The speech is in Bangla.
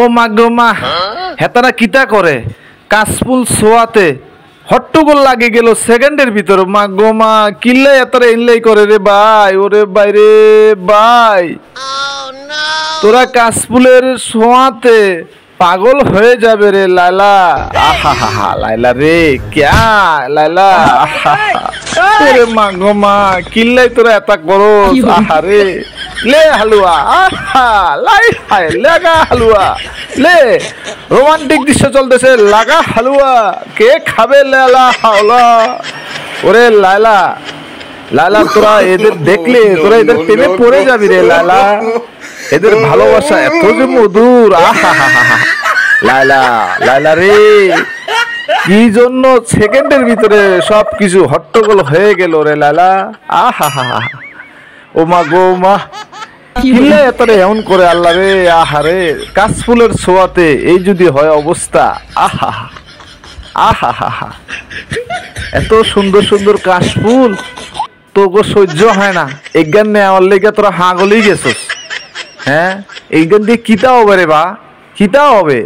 ও মা গো মা, হেতারা কিতা করে কাশফুল ছোয়াতে হট্টগোল লাগে গেল সেকেন্ডের ভিতর। মা গো মা, কিল্লাই এতারা ইনলাই করে রে ভাই। ওরে ভাই রে ভাই, তোরা কাশফুলের ছোঁয়াতে পাগল হয়ে যাবে রে লাইলা। আহা হা হা লাইলা রে, ক্যা লাইলা। ওরে মা গো মা, কিল্লাই তোরা এতা করো। আহা রে, লে হালুয়া, আহা লাই হাই লাগা হালুয়া, লে রোমান্টিক দৃশ্য চলতেছে, লাগা হালুয়া, কে খাবে লালা হাওলা। ওরে লাইলা, লাইলা তোরা এদের দেখলে তোরা এদের প্রেমে পড়ে যাবি রে লাইলা। এদের ভালোবাসা এত যে মধুর। আহা হা হা হা লাইলা, লাইলা রে, কি জন্য সেকেন্ডের ভিতরে সবকিছু হট্টগোল হয়ে গেল রে লাইলা। আহা হা হা, ও মা গো মা, কিল্লে এতরে এমন করে আল্লাহ রে। আহারে, কাশফুলের ছোঁয়াতে এই যদি হয় অবস্থা। আহা আহা হা হা, এত সুন্দর সুন্দর কাশফুল তোকে সহ্য হয় না। এজ্ঞান নেওয়ার লেগে তোরা হাগলেই গেছস। হ্যাঁ, এই গান দিয়ে কিতা হবে রে বা, কিতা হবে?